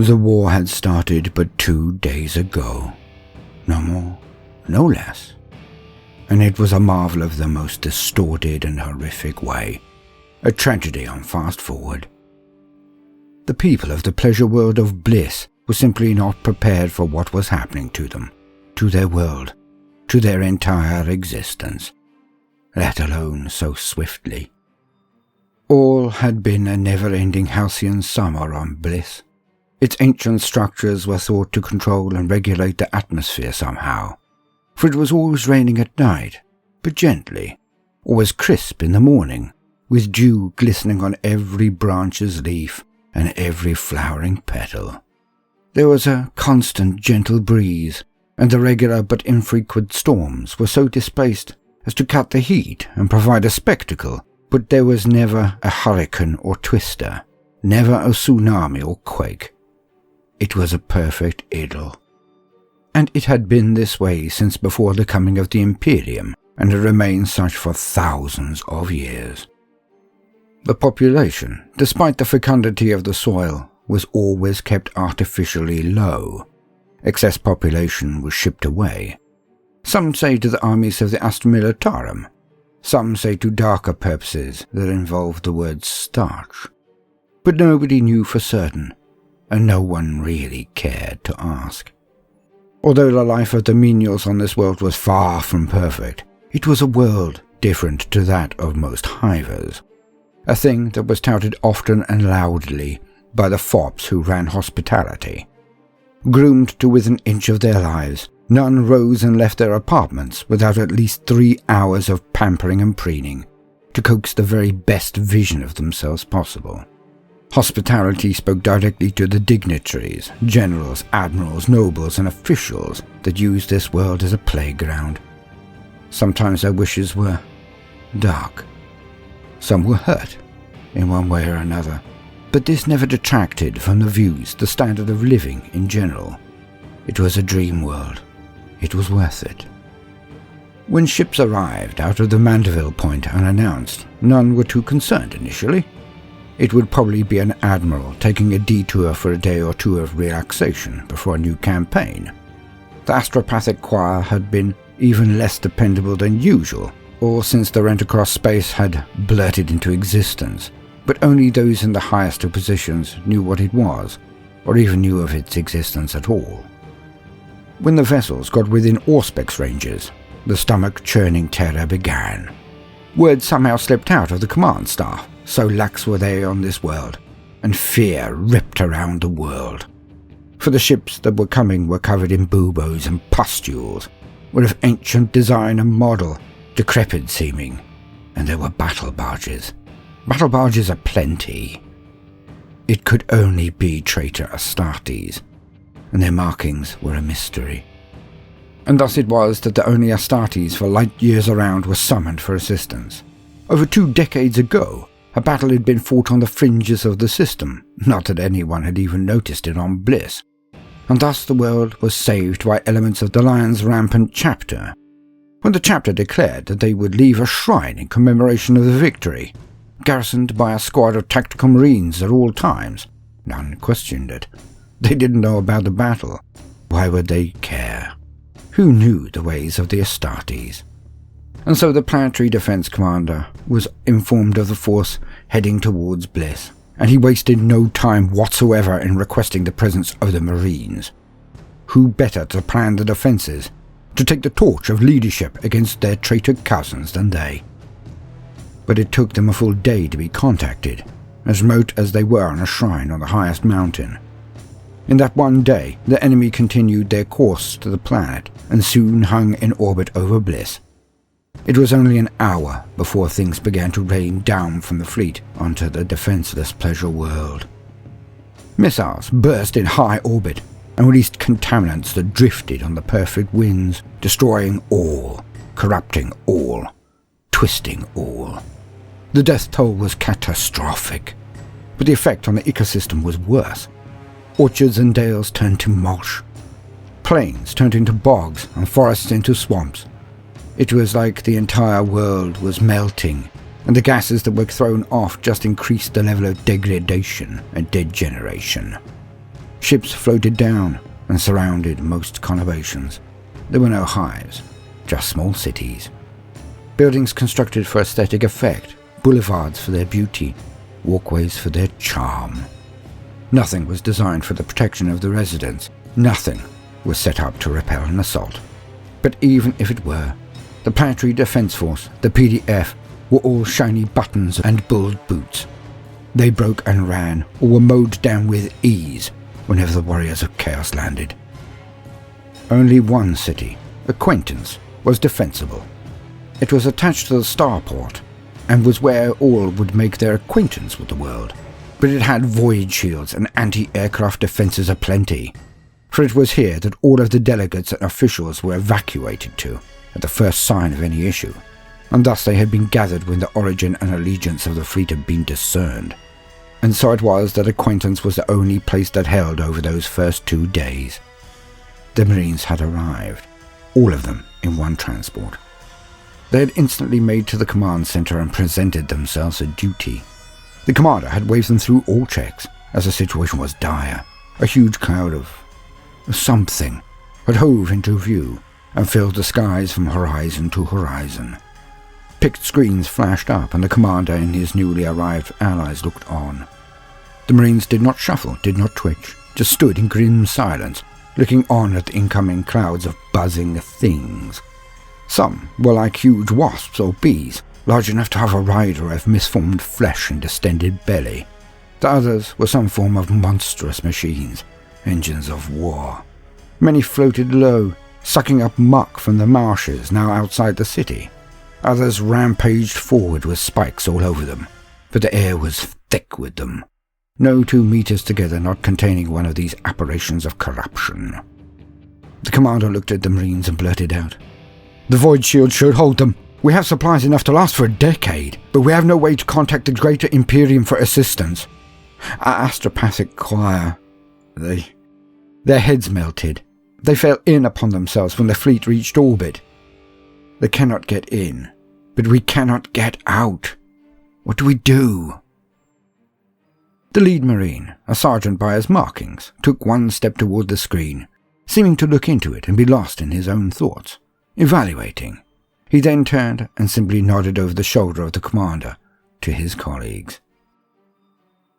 The war had started but 2 days ago. No more, no less. And it was a marvel of the most distorted and horrific way. A tragedy on fast forward. The people of the pleasure world of Bliss were simply not prepared for what was happening to them, to their world, to their entire existence, let alone so swiftly. All had been a never-ending halcyon summer on Bliss. Its ancient structures were thought to control and regulate the atmosphere somehow, for it was always raining at night, but gently, always crisp in the morning, with dew glistening on every branch's leaf and every flowering petal. There was a constant gentle breeze, and the regular but infrequent storms were so displaced as to cut the heat and provide a spectacle, but there was never a hurricane or twister, never a tsunami or quake. It was a perfect idyll. And it had been this way since before the coming of the Imperium, and it remained such for thousands of years. The population, despite the fecundity of the soil, was always kept artificially low. Excess population was shipped away. Some say to the armies of the Astra Militarum. Some say to darker purposes that involved the word starch. But nobody knew for certain, and no one really cared to ask. Although the life of the menials on this world was far from perfect, it was a world different to that of most hivers. A thing that was touted often and loudly by the fops who ran hospitality. Groomed to within an inch of their lives, none rose and left their apartments without at least 3 hours of pampering and preening, to coax the very best vision of themselves possible. Hospitality spoke directly to the dignitaries, generals, admirals, nobles, and officials that used this world as a playground. Sometimes their wishes were dark. Some were hurt, in one way or another, but this never detracted from the views, the standard of living in general. It was a dream world. It was worth it. When ships arrived out of the Mandeville Point unannounced, none were too concerned initially. It would probably be an admiral taking a detour for a day or two of relaxation before a new campaign. The astropathic choir had been even less dependable than usual, or since the rent-across space had blurted into existence, but only those in the highest of positions knew what it was, or even knew of its existence at all. When the vessels got within Auspex ranges, the stomach-churning terror began. Word somehow slipped out of the command staff, so lax were they on this world, and fear ripped around the world. For the ships that were coming were covered in buboes and pustules, were of ancient design and model, decrepit seeming, and there were battle barges. Battle barges aplenty. It could only be traitor Astartes, and their markings were a mystery. And thus it was that the only Astartes for light years around were summoned for assistance. Over 2 decades ago, a battle had been fought on the fringes of the system, not that anyone had even noticed it on Bliss, and thus the world was saved by elements of the Lion's rampant chapter, when the chapter declared that they would leave a shrine in commemoration of the victory, garrisoned by a squad of tactical marines at all times. None questioned it. They didn't know about the battle. Why would they care? Who knew the ways of the Astartes? And so the planetary defense commander was informed of the force heading towards Bliss, and he wasted no time whatsoever in requesting the presence of the Marines. Who better to plan the defences, to take the torch of leadership against their traitor cousins than they? But it took them a full day to be contacted, as remote as they were on a shrine on the highest mountain. In that one day, the enemy continued their course to the planet and soon hung in orbit over Bliss. It was only an hour before things began to rain down from the fleet onto the defenseless pleasure world. Missiles burst in high orbit and released contaminants that drifted on the perfect winds, destroying all, corrupting all, twisting all. The death toll was catastrophic, but the effect on the ecosystem was worse. Orchards and dales turned to marsh. Plains turned into bogs and forests into swamps. It was like the entire world was melting, and the gases that were thrown off just increased the level of degradation and degeneration. Ships floated down and surrounded most conurbations. There were no hives, just small cities. Buildings constructed for aesthetic effect, boulevards for their beauty, walkways for their charm. Nothing was designed for the protection of the residents. Nothing was set up to repel an assault. But even if it were, the Planetary Defense Force, the PDF, were all shiny buttons and bulled boots. They broke and ran, or were mowed down with ease whenever the warriors of chaos landed. Only one city, Acquaintance, was defensible. It was attached to the starport, and was where all would make their acquaintance with the world. But it had void shields and anti-aircraft defences aplenty, for it was here that all of the delegates and officials were evacuated to at the first sign of any issue, and thus they had been gathered when the origin and allegiance of the fleet had been discerned. And so it was that Acquaintance was the only place that held over those first 2 days. The Marines had arrived, all of them in one transport. They had instantly made to the command centre and presented themselves at duty. The commander had waved them through all checks, as the situation was dire. A huge cloud of something had hove into view and filled the skies from horizon to horizon. Picked screens flashed up, and the commander and his newly arrived allies looked on. The Marines did not shuffle, did not twitch, just stood in grim silence, looking on at the incoming clouds of buzzing things. Some were like huge wasps or bees, large enough to have a rider of misformed flesh and distended belly. The others were some form of monstrous machines, engines of war. Many floated low, sucking up muck from the marshes now outside the city. Others rampaged forward with spikes all over them, but the air was thick with them. No 2 meters together not containing one of these apparitions of corruption. The commander looked at the Marines and blurted out, "The void shield should hold them. We have supplies enough to last for a decade, but we have no way to contact the Greater Imperium for assistance." Astropathic choir. Their heads melted. They fell in upon themselves when the fleet reached orbit. They cannot get in, but we cannot get out. What do we do? The lead Marine, a sergeant by his markings, took 1 step toward the screen, seeming to look into it and be lost in his own thoughts, evaluating. He then turned and simply nodded over the shoulder of the commander to his colleagues.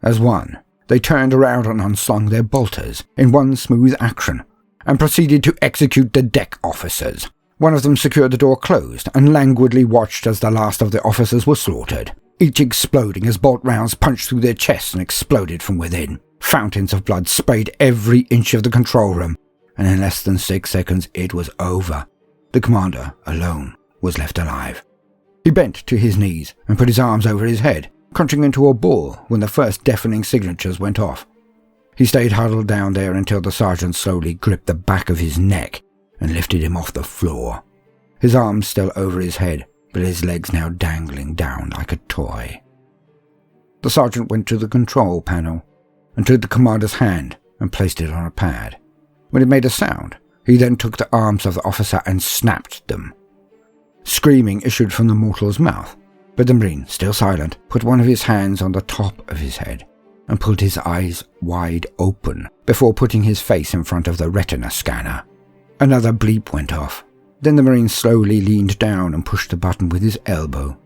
As one, they turned around and unslung their bolters in one smooth action, and proceeded to execute the deck officers. One of them secured the door closed and languidly watched as the last of the officers were slaughtered, each exploding as bolt rounds punched through their chests and exploded from within. Fountains of blood sprayed every inch of the control room, and in less than 6 seconds it was over. The commander, alone, was left alive. He bent to his knees and put his arms over his head, crunching into a ball when the first deafening signatures went off. He stayed huddled down there until the sergeant slowly gripped the back of his neck and lifted him off the floor. His arms still over his head, but his legs now dangling down like a toy. The sergeant went to the control panel and took the commander's hand and placed it on a pad. When it made a sound, he then took the arms of the officer and snapped them. Screaming issued from the mortal's mouth, but the Marine, still silent, put one of his hands on the top of his head and pulled his eyes wide open before putting his face in front of the retina scanner. Another bleep went off. Then the Marine slowly leaned down and pushed the button with his elbow,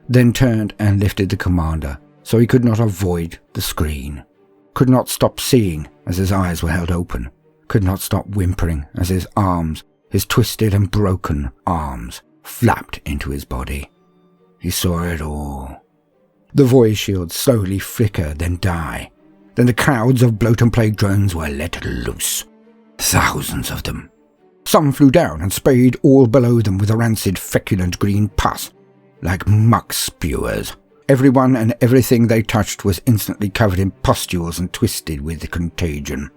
then turned and lifted the commander so he could not avoid the screen, could not stop seeing as his eyes were held open, could not stop whimpering as his arms, his twisted and broken arms, flapped into his body. He saw it all. The void shields slowly flicker, then die. Then the crowds of Bloat and plague drones were let loose. Thousands of them. Some flew down and sprayed all below them with a rancid, feculent green pus, like muck spewers. Everyone and everything they touched was instantly covered in pustules and twisted with contagion.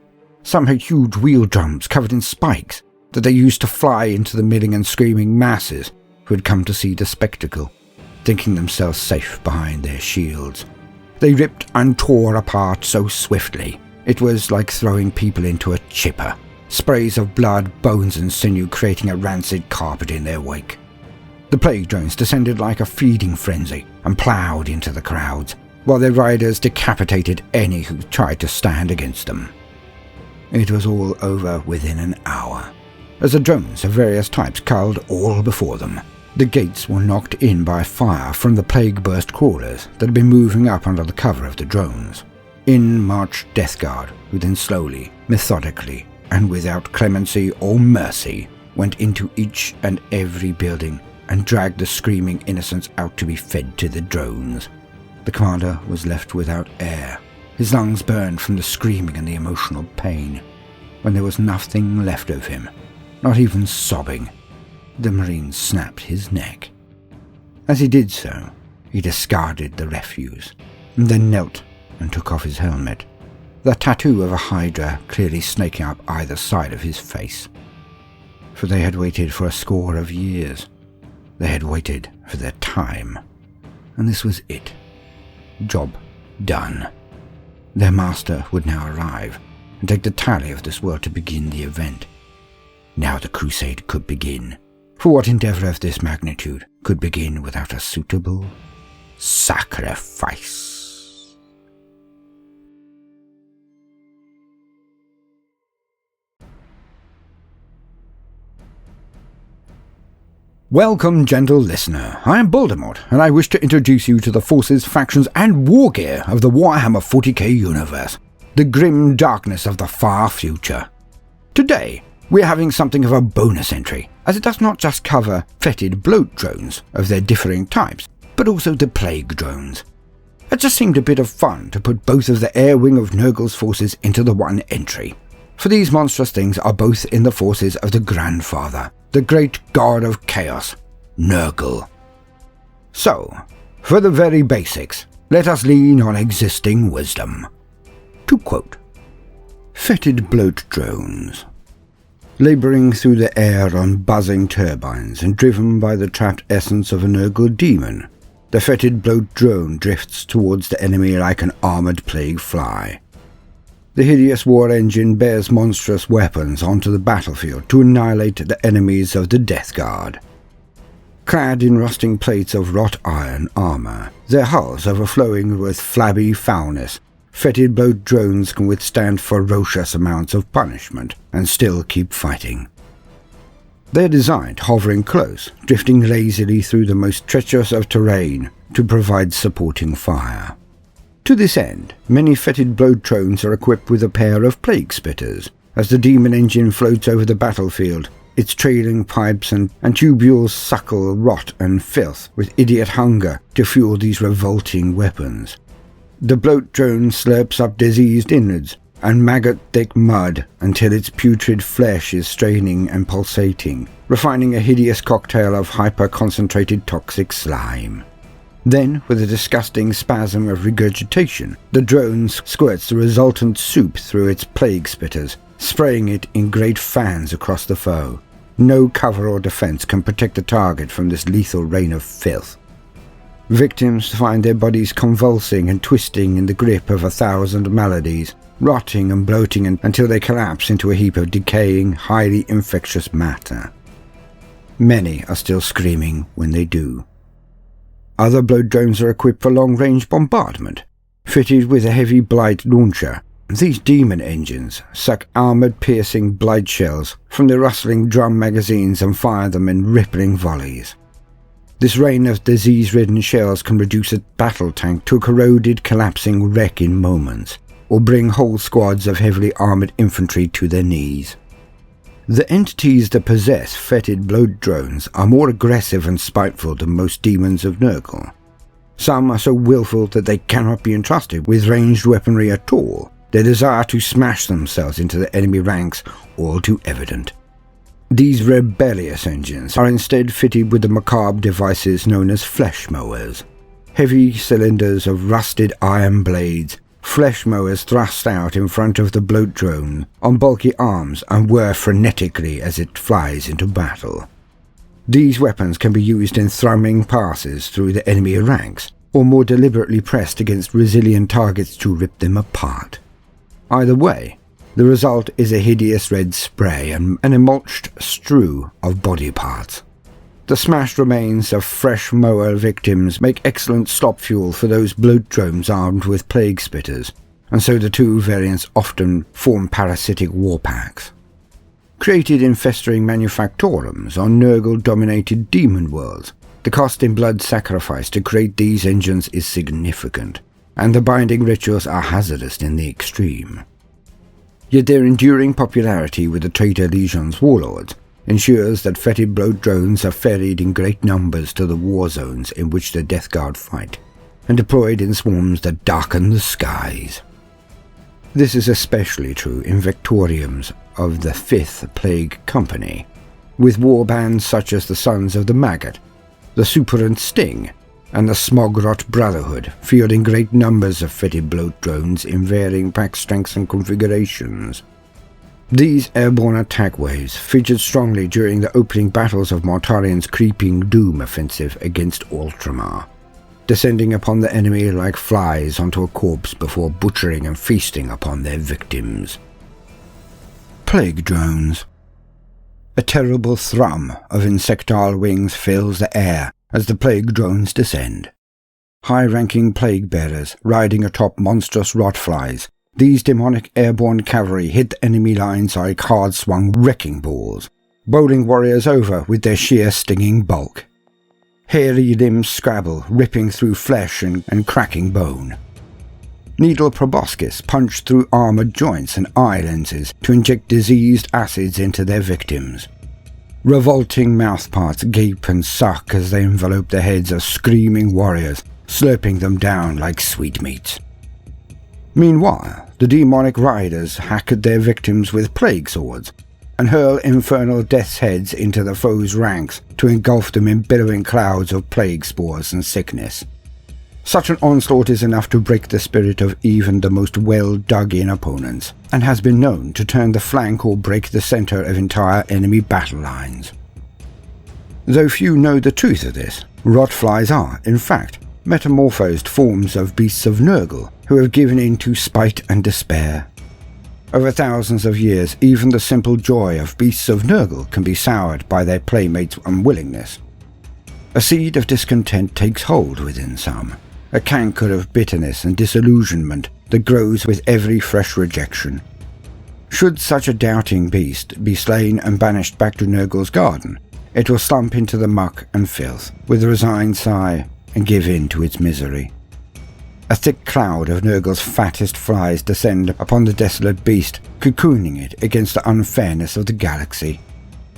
Some had huge wheel drums covered in spikes that they used to fly into the milling and screaming masses who had come to see the spectacle, thinking themselves safe behind their shields. They ripped and tore apart so swiftly, it was like throwing people into a chipper, sprays of blood, bones and sinew creating a rancid carpet in their wake. The plague drones descended like a feeding frenzy and ploughed into the crowds, while their riders decapitated any who tried to stand against them. It was all over within an hour, as the drones of various types carled all before them. The gates were knocked in by fire from the plague-burst crawlers that had been moving up under the cover of the drones. In marched Death Guard, who then slowly, methodically, and without clemency or mercy, went into each and every building and dragged the screaming innocents out to be fed to the drones. The commander was left without air. His lungs burned from the screaming and the emotional pain. When there was nothing left of him, not even sobbing, the Marine snapped his neck. As he did so, he discarded the refuse, and then knelt and took off his helmet, the tattoo of a hydra clearly snaking up either side of his face. For they had waited for a score of years. They had waited for their time. And this was it. Job done. Their master would now arrive and take the tally of this world to begin the event. Now the crusade could begin. For what endeavour of this magnitude could begin without a suitable sacrifice? Welcome, gentle listener. I am Baldermort, and I wish to introduce you to the forces, factions, and war gear of the Warhammer 40k universe, the grim darkness of the far future. Today, we're having something of a bonus entry, as it does not just cover Fetid Bloat drones of their differing types, but also the plague drones. It just seemed a bit of fun to put both of the air wing of Nurgle's forces into the one entry, for these monstrous things are both in the forces of the Grandfather, the great god of chaos, Nurgle. So, for the very basics, let us lean on existing wisdom. To quote, Fetid Bloat drones. Labouring through the air on buzzing turbines and driven by the trapped essence of a Nurgle demon, the Fetid Bloat drone drifts towards the enemy like an armoured plague fly. The hideous war engine bears monstrous weapons onto the battlefield to annihilate the enemies of the Death Guard. Clad in rusting plates of wrought iron armour, their hulls overflowing with flabby foulness, Fetid Bloat drones can withstand ferocious amounts of punishment and still keep fighting. They're designed hovering close, drifting lazily through the most treacherous of terrain to provide supporting fire. To this end, many Fetid Bloat drones are equipped with a pair of plague spitters. As the demon engine floats over the battlefield, its trailing pipes and tubules suckle rot and filth with idiot hunger to fuel these revolting weapons. The Bloat drone slurps up diseased innards and maggot-thick mud until its putrid flesh is straining and pulsating, refining a hideous cocktail of hyper-concentrated toxic slime. Then, with a disgusting spasm of regurgitation, the drone squirts the resultant soup through its plague spitters, spraying it in great fans across the foe. No cover or defense can protect the target from this lethal rain of filth. Victims find their bodies convulsing and twisting in the grip of 1,000 maladies, rotting and bloating until they collapse into a heap of decaying, highly infectious matter. Many are still screaming when they do. Other Bloat drones are equipped for long-range bombardment, fitted with a heavy blight launcher. These demon engines suck armoured-piercing blight shells from the rustling drum magazines and fire them in rippling volleys. This rain of disease-ridden shells can reduce a battle tank to a corroded, collapsing wreck in moments, or bring whole squads of heavily armoured infantry to their knees. The entities that possess Fetid Bloat drones are more aggressive and spiteful than most demons of Nurgle. Some are so willful that they cannot be entrusted with ranged weaponry at all, their desire to smash themselves into the enemy ranks all too evident. These rebellious engines are instead fitted with the macabre devices known as flesh mowers, heavy cylinders of rusted iron blades. Flesh mowers thrust out in front of the Bloat drone on bulky arms and whir frenetically as it flies into battle. These weapons can be used in thrumming passes through the enemy ranks, or more deliberately pressed against resilient targets to rip them apart. Either way, the result is a hideous red spray and an emulched strew of body parts. The smashed remains of fresh mower victims make excellent stop fuel for those Bloat drones armed with plague spitters, and so the two variants often form parasitic war packs. Created in festering manufactorums on Nurgle-dominated demon worlds, the cost in blood sacrifice to create these engines is significant, and the binding rituals are hazardous in the extreme. Yet their enduring popularity with the traitor Legion's warlords ensures that fetid bloat drones are ferried in great numbers to the war zones in which the Death Guard fight, and deployed in swarms that darken the skies. This is especially true in Vectoriums of the 5th Plague Company, with warbands such as the Sons of the Maggot, the Superant Sting, and the Smogrot Brotherhood fielding great numbers of fetid bloat drones in varying pack strengths and configurations. These airborne attack waves featured strongly during the opening battles of Mortarian's creeping Doom offensive against Ultramar, descending upon the enemy like flies onto a corpse before butchering and feasting upon their victims. Plague drones. A terrible thrum of insectile wings fills the air as the plague drones descend. High-ranking plague bearers riding atop monstrous rotflies, these demonic airborne cavalry hit the enemy lines like hard-swung wrecking balls, bowling warriors over with their sheer stinging bulk. Hairy limbs scrabble, ripping through flesh and cracking bone. Needle proboscis punch through armoured joints and eye lenses to inject diseased acids into their victims. Revolting mouthparts gape and suck as they envelope the heads of screaming warriors, slurping them down like sweetmeats. Meanwhile, the demonic riders hack at their victims with plague swords, and hurl infernal death's heads into the foe's ranks to engulf them in billowing clouds of plague spores and sickness. Such an onslaught is enough to break the spirit of even the most well-dug-in opponents, and has been known to turn the flank or break the centre of entire enemy battle lines. Though few know the truth of this, rotflies are, in fact, metamorphosed forms of beasts of Nurgle who have given in to spite and despair. Over thousands of years, even the simple joy of beasts of Nurgle can be soured by their playmates' unwillingness. A seed of discontent takes hold within some, a canker of bitterness and disillusionment that grows with every fresh rejection. Should such a doubting beast be slain and banished back to Nurgle's garden, it will slump into the muck and filth with a resigned sigh and give in to its misery. A thick cloud of Nurgle's fattest flies descend upon the desolate beast, cocooning it against the unfairness of the galaxy.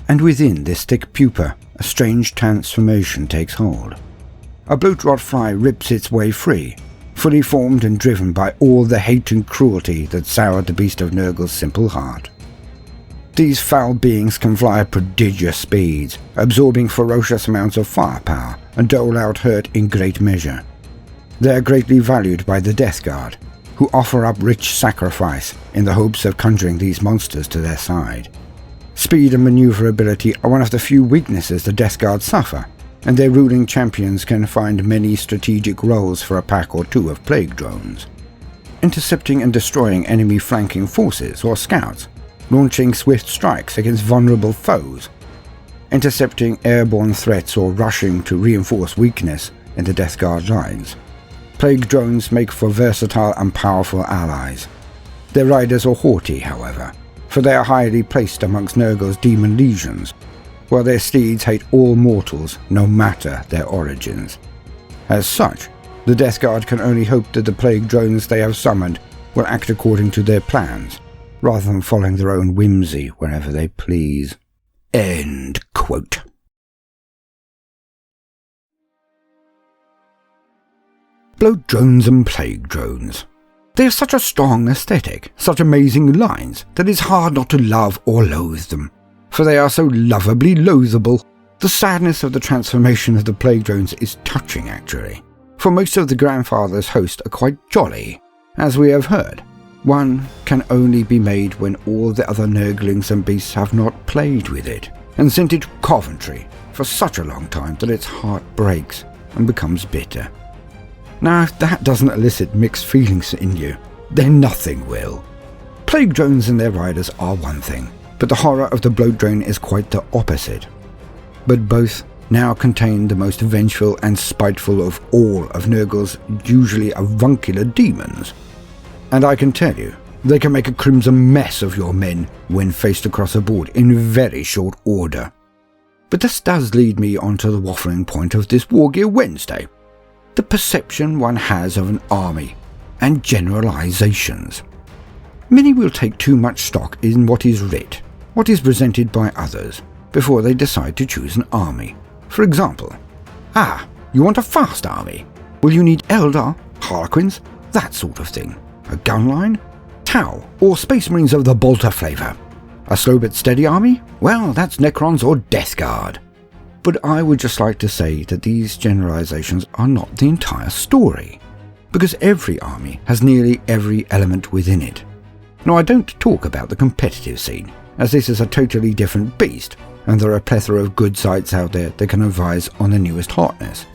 And within this thick pupa, a strange transformation takes hold. A bloat rotfly rips its way free, fully formed and driven by all the hate and cruelty that soured the beast of Nurgle's simple heart. These foul beings can fly at prodigious speeds, absorbing ferocious amounts of firepower, and dole out hurt in great measure. They are greatly valued by the Death Guard, who offer up rich sacrifice in the hopes of conjuring these monsters to their side. Speed and maneuverability are one of the few weaknesses the Death Guard suffer, and their ruling champions can find many strategic roles for a pack or two of plague drones. Intercepting and destroying enemy flanking forces or scouts, launching swift strikes against vulnerable foes, intercepting airborne threats or rushing to reinforce weakness in the Death Guard lines. Plague drones make for versatile and powerful allies. Their riders are haughty, however, for they are highly placed amongst Nurgle's demon legions, while their steeds hate all mortals no matter their origins. As such, the Death Guard can only hope that the plague drones they have summoned will act according to their plans, rather than following their own whimsy wherever they please. End quote. Bloat drones and plague drones. They have such a strong aesthetic, such amazing lines, that it's hard not to love or loathe them, for they are so lovably loathable. The sadness of the transformation of the plague drones is touching, actually, for most of the grandfather's host are quite jolly, as we have heard. One can only be made when all the other Nurglings and beasts have not played with it, and sent it to Coventry for such a long time that its heart breaks and becomes bitter. Now, if that doesn't elicit mixed feelings in you, then nothing will. Plague drones and their riders are one thing, but the horror of the bloat drone is quite the opposite. But both now contain the most vengeful and spiteful of all of Nurgle's usually avuncular demons. And I can tell you, they can make a crimson mess of your men when faced across a board in very short order. But this does lead me onto the waffling point of this War Gear Wednesday. The perception one has of an army, and generalizations. Many will take too much stock in what is writ, what is presented by others, before they decide to choose an army. For example, you want a fast army? Well, you need Eldar, Harlequins, that sort of thing. A gun line? Tau, or Space Marines of the Bolter flavour. A slow but steady army? Well, that's Necrons or Death Guard. But I would just like to say that these generalizations are not the entire story, because every army has nearly every element within it. Now, I don't talk about the competitive scene, as this is a totally different beast, and there are a plethora of good sites out there that can advise on the newest hotness.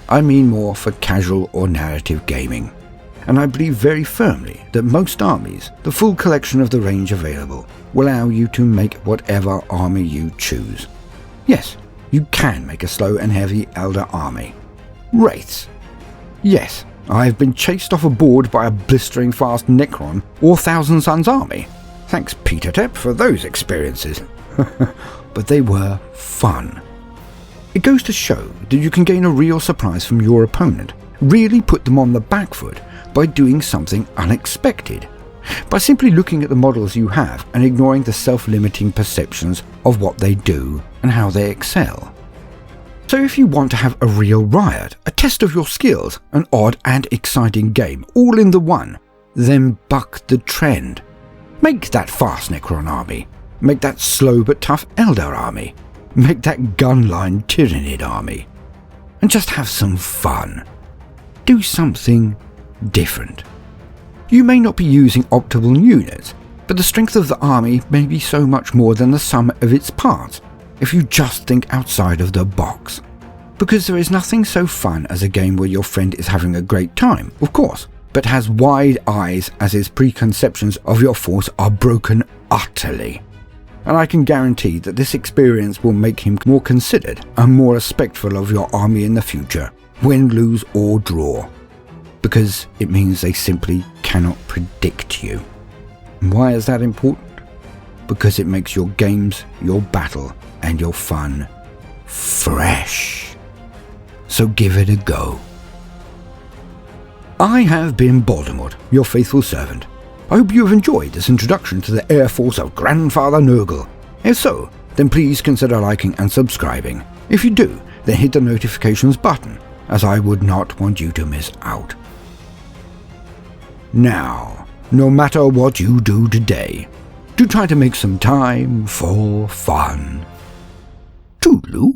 I mean more for casual or narrative gaming. And I believe very firmly that most armies, the full collection of the range available, will allow you to make whatever army you choose. Yes, you can make a slow and heavy Eldar army. Wraiths. Yes, I've been chased off a board by a blistering fast Necron or Thousand Suns army. Thanks Peter Tepp for those experiences. But they were fun. It goes to show that you can gain a real surprise from your opponent, really put them on the back foot by doing something unexpected, by simply looking at the models you have and ignoring the self-limiting perceptions of what they do and how they excel. So if you want to have a real riot, a test of your skills, an odd and exciting game, all in the one, then buck the trend. Make that fast Necron army, make that slow but tough Eldar army, make that gunline Tyrannid army, and just have some fun. Do something different. You may not be using optimal units, but the strength of the army may be so much more than the sum of its parts if you just think outside of the box. Because there is nothing so fun as a game where your friend is having a great time, of course, but has wide eyes as his preconceptions of your force are broken utterly. And I can guarantee that this experience will make him more considered and more respectful of your army in the future, win, lose or draw. Because it means they simply cannot predict you. And why is that important? Because it makes your games, your battle, and your fun fresh. So give it a go. I have been Baldermort, your faithful servant. I hope you have enjoyed this introduction to the Air Force of Grandfather Nurgle. If so, then please consider liking and subscribing. If you do, then hit the notifications button, as I would not want you to miss out. Now, no matter what you do today, do try to make some time for fun. Toodaloo.